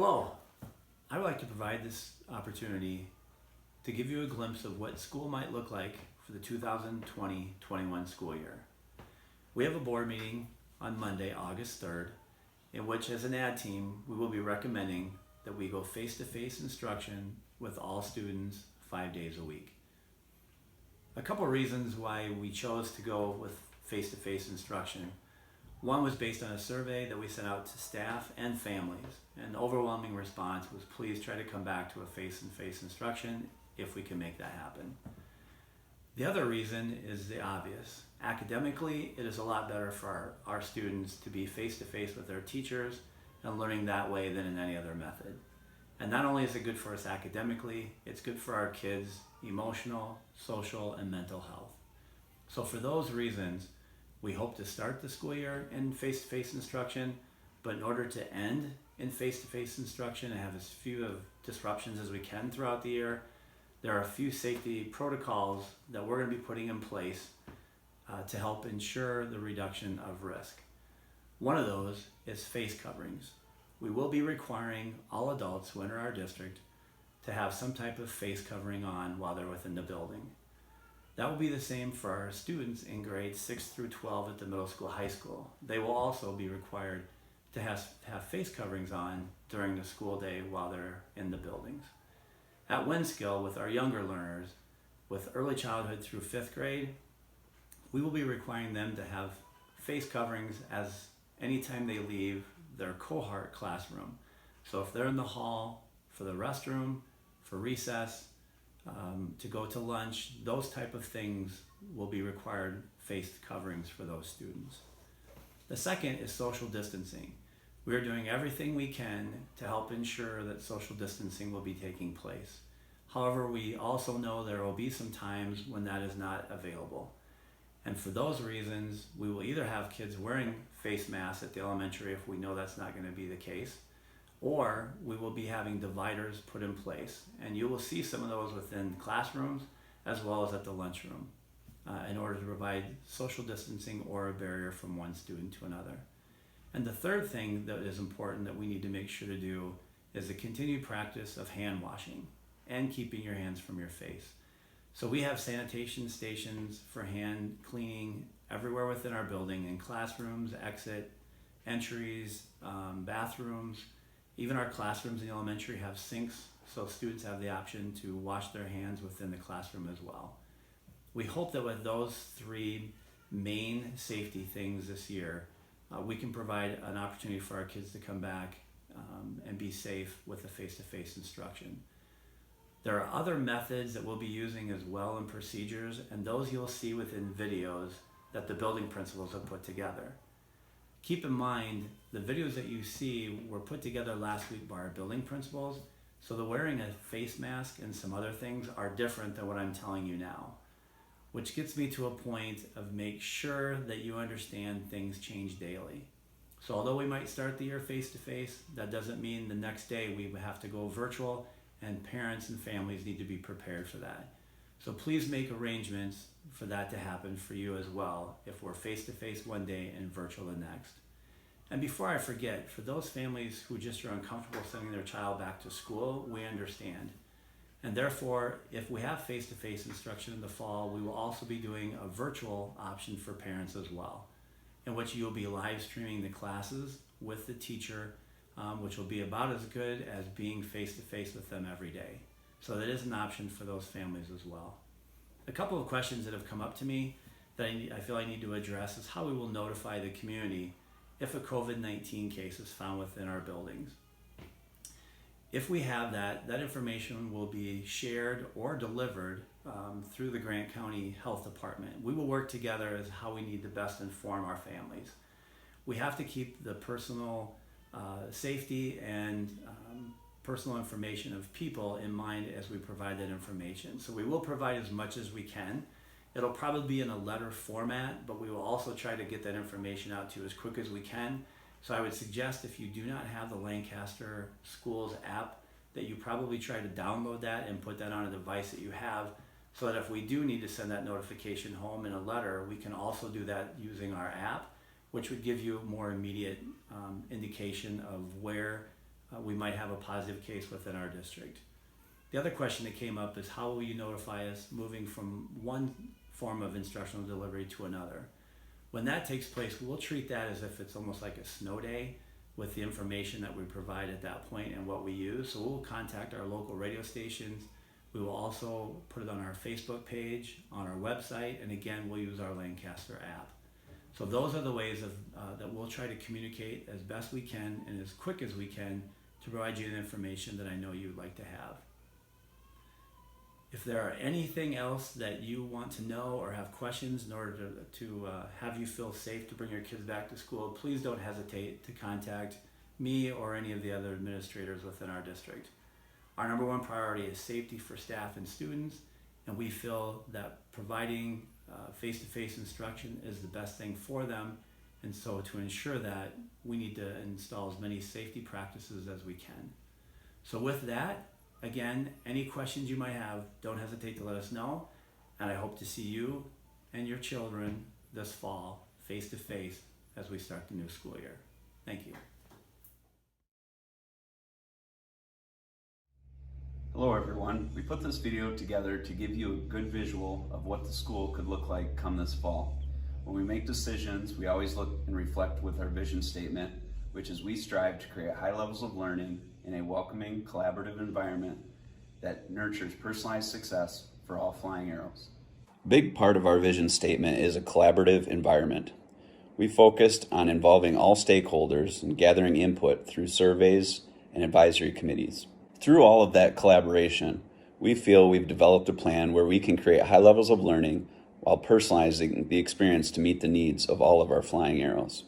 Hello, I would like to provide this opportunity to give you a glimpse of what school might look like for the 2020-21 school year. We have a board meeting on Monday, August 3rd, in which as an ad team, we will be recommending that we go face-to-face instruction with all students 5 days a week. A couple reasons why we chose to go with face-to-face instruction. One was based on a survey that we sent out to staff and families. An overwhelming response was please try to come back to a face-to-face instruction if we can make that happen. The other reason is the obvious. Academically, it is a lot better for our students to be face-to-face with their teachers and learning that way than in any other method. And not only is it good for us academically, it's good for our kids' emotional, social, and mental health. So for those reasons, we hope to start the school year in face-to-face instruction, but in order to end in face-to-face instruction and have as few of disruptions as we can throughout the year, there are a few safety protocols that we're going to be putting in place to help ensure the reduction of risk. One of those is face coverings. We will be requiring all adults who enter our district to have some type of face covering on while they're within the building. That will be the same for our students in grades 6 through 12 at the middle school, high school. They will also be required to have face coverings on during the school day while they're in the buildings. At Winskill, with our younger learners, with early childhood through 5th grade, we will be requiring them to have face coverings as anytime they leave their cohort classroom. So if they're in the hall for the restroom, for recess, to go to lunch, those type of things will be required face coverings for those students. The second is social distancing. We are doing everything we can to help ensure that social distancing will be taking place. However, we also know there will be some times when that is not available. And for those reasons, we will either have kids wearing face masks at the elementary if we know that's not going to be the case, or we will be having dividers put in place. And you will see some of those within classrooms as well as at the lunchroom in order to provide social distancing or a barrier from one student to another. And the third thing that is important that we need to make sure to do is the continued practice of hand washing and keeping your hands from your face. So we have sanitation stations for hand cleaning everywhere within our building, in classrooms, exit, entries, bathrooms. Even our classrooms in the elementary have sinks, so students have the option to wash their hands within the classroom as well. We hope that with those three main safety things this year, we can provide an opportunity for our kids to come back and be safe with the face-to-face instruction. There are other methods that we'll be using as well and procedures, and those you'll see within videos that the building principals have put together. Keep in mind, the videos that you see were put together last week by our building principals, so the wearing a face mask and some other things are different than what I'm telling you now. Which gets me to a point of make sure that you understand things change daily. So although we might start the year face-to-face, that doesn't mean the next day we have to go virtual, and parents and families need to be prepared for that. So please make arrangements for that to happen for you as well if we're face-to-face one day and virtual the next. And before I forget, for those families who just are uncomfortable sending their child back to school, we understand. And therefore, if we have face-to-face instruction in the fall, we will also be doing a virtual option for parents as well, in which you'll be live streaming the classes with the teacher, which will be about as good as being face-to-face with them every day. So that is an option for those families as well. A couple of questions that have come up to me that I feel I need to address is how we will notify the community if a COVID-19 case is found within our buildings. If we have that information will be shared or delivered through the Grant County Health Department. We will work together as how we need to best inform our families. We have to keep the personal safety and personal information of people in mind as we provide that information. So we will provide as much as we can. It'll probably be in a letter format, but we will also try to get that information out to you as quick as we can. So I would suggest if you do not have the Lancaster Schools app, that you probably try to download that and put that on a device that you have, so that if we do need to send that notification home in a letter, we can also do that using our app, which would give you more immediate indication of where we might have a positive case within our district. The other question that came up is how will you notify us moving from one form of instructional delivery to another? When that takes place, we'll treat that as if it's almost like a snow day with the information that we provide at that point and what we use. So we'll contact our local radio stations. We will also put it on our Facebook page, on our website, and again, we'll use our Lancaster app. So those are the ways that we'll try to communicate as best we can and as quick as we can to provide you the information that I know you'd like to have. If there are anything else that you want to know or have questions in order to have you feel safe to bring your kids back to school, please don't hesitate to contact me or any of the other administrators within our district. Our number one priority is safety for staff and students, and we feel that providing face-to-face instruction is the best thing for them. And so to ensure that, we need to install as many safety practices as we can. So with that, again, any questions you might have, don't hesitate to let us know. And I hope to see you and your children this fall, face-to-face, as we start the new school year. Thank you. Hello everyone. We put this video together to give you a good visual of what the school could look like come this fall. When we make decisions, we always look and reflect with our vision statement, which is we strive to create high levels of learning in a welcoming, collaborative environment that nurtures personalized success for all flying arrows. A big part of our vision statement is a collaborative environment. We focused on involving all stakeholders and gathering input through surveys and advisory committees. Through all of that collaboration, we feel we've developed a plan where we can create high levels of learning while personalizing the experience to meet the needs of all of our flying arrows.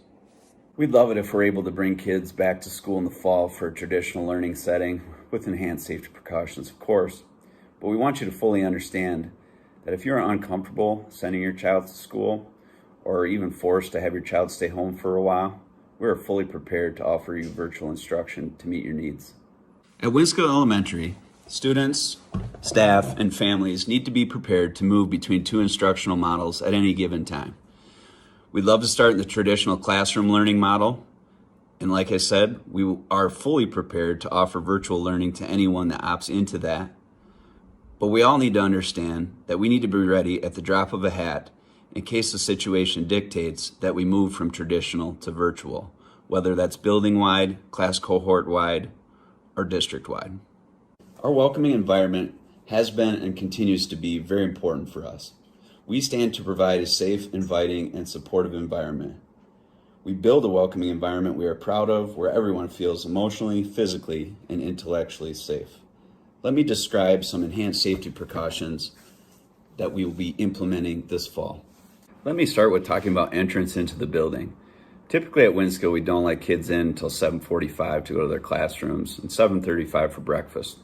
We'd love it if we're able to bring kids back to school in the fall for a traditional learning setting with enhanced safety precautions, of course. But we want you to fully understand that if you're uncomfortable sending your child to school or even forced to have your child stay home for a while, we are fully prepared to offer you virtual instruction to meet your needs. At Winskill Elementary, students, staff, and families need to be prepared to move between two instructional models at any given time. We'd love to start in the traditional classroom learning model, and like I said, we are fully prepared to offer virtual learning to anyone that opts into that. But we all need to understand that we need to be ready at the drop of a hat in case the situation dictates that we move from traditional to virtual, whether that's building-wide, class cohort-wide, or district-wide. Our welcoming environment has been and continues to be very important for us. We stand to provide a safe, inviting, and supportive environment. We build a welcoming environment we are proud of, where everyone feels emotionally, physically, and intellectually safe. Let me describe some enhanced safety precautions that we will be implementing this fall. Let me start with talking about entrance into the building. Typically at Winskill, we don't let kids in until 7:45 to go to their classrooms and 7:35 for breakfast.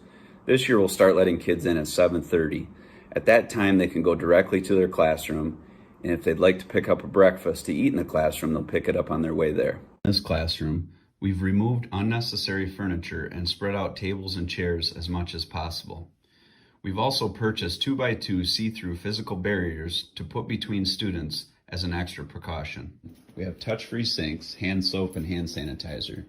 This year, we'll start letting kids in at 7:30. At that time, they can go directly to their classroom, and if they'd like to pick up a breakfast to eat in the classroom, they'll pick it up on their way there. In this classroom, we've removed unnecessary furniture and spread out tables and chairs as much as possible. We've also purchased 2x2 see-through physical barriers to put between students as an extra precaution. We have touch-free sinks, hand soap, and hand sanitizer,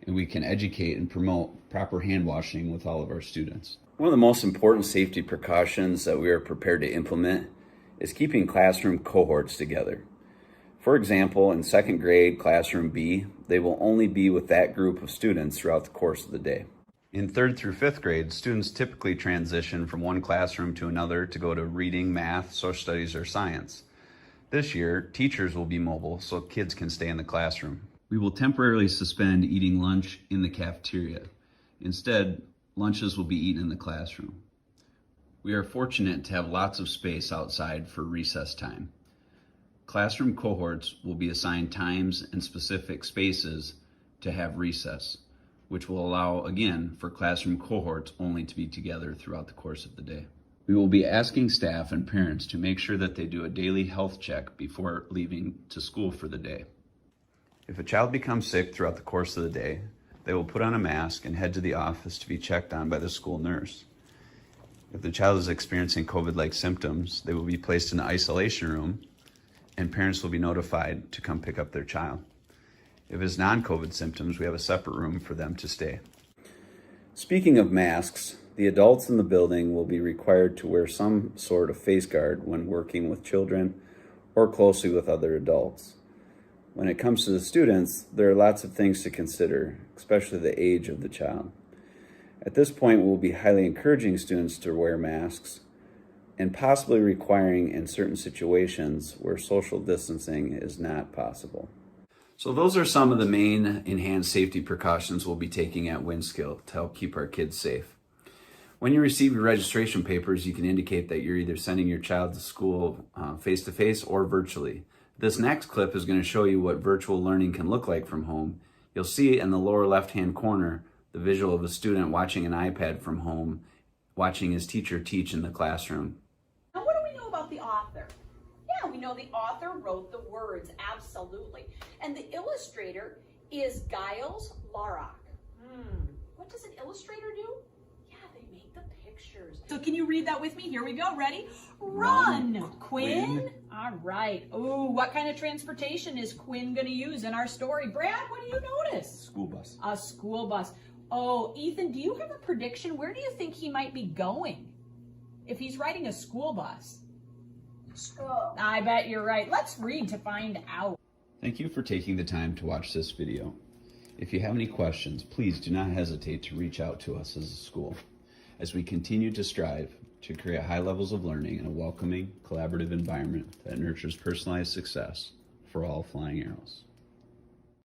and we can educate and promote proper hand washing with all of our students. One of the most important safety precautions that we are prepared to implement is keeping classroom cohorts together. For example, in second grade, classroom B, they will only be with that group of students throughout the course of the day. In third through fifth grade, students typically transition from one classroom to another to go to reading, math, social studies, or science. This year, teachers will be mobile so kids can stay in the classroom. We will temporarily suspend eating lunch in the cafeteria. Instead, lunches will be eaten in the classroom. We are fortunate to have lots of space outside for recess time. Classroom cohorts will be assigned times and specific spaces to have recess, which will allow, again, for classroom cohorts only to be together throughout the course of the day. We will be asking staff and parents to make sure that they do a daily health check before leaving to school for the day. If a child becomes sick throughout the course of the day, they will put on a mask and head to the office to be checked on by the school nurse. If the child is experiencing COVID-like symptoms, they will be placed in an isolation room and parents will be notified to come pick up their child. If it's non-COVID symptoms, we have a separate room for them to stay. Speaking of masks, the adults in the building will be required to wear some sort of face guard when working with children or closely with other adults. When it comes to the students, there are lots of things to consider, especially the age of the child. At this point, we'll be highly encouraging students to wear masks and possibly requiring in certain situations where social distancing is not possible. So those are some of the main enhanced safety precautions we'll be taking at Winskill to help keep our kids safe. When you receive your registration papers, you can indicate that you're either sending your child to school face-to-face or virtually. This next clip is going to show you what virtual learning can look like from home. You'll see in the lower left-hand corner the visual of a student watching an iPad from home, watching his teacher teach in the classroom. Now, what do we know about the author? Yeah, we know the author wrote the words, absolutely. And the illustrator is Giles Larrock. What does an illustrator do? Yeah, they make the pictures. So can you read that with me? Here we go. Ready? Run, Quinn. All right. Oh, what kind of transportation is Quinn going to use in our story? Brad, what do you notice? School bus. A school bus. Oh, Ethan, do you have a prediction? Where do you think he might be going if he's riding a school bus? School. I bet you're right. Let's read to find out. Thank you for taking the time to watch this video. If you have any questions, please do not hesitate to reach out to us as a school as we continue to strive to create high levels of learning in a welcoming, collaborative environment that nurtures personalized success for all flying arrows.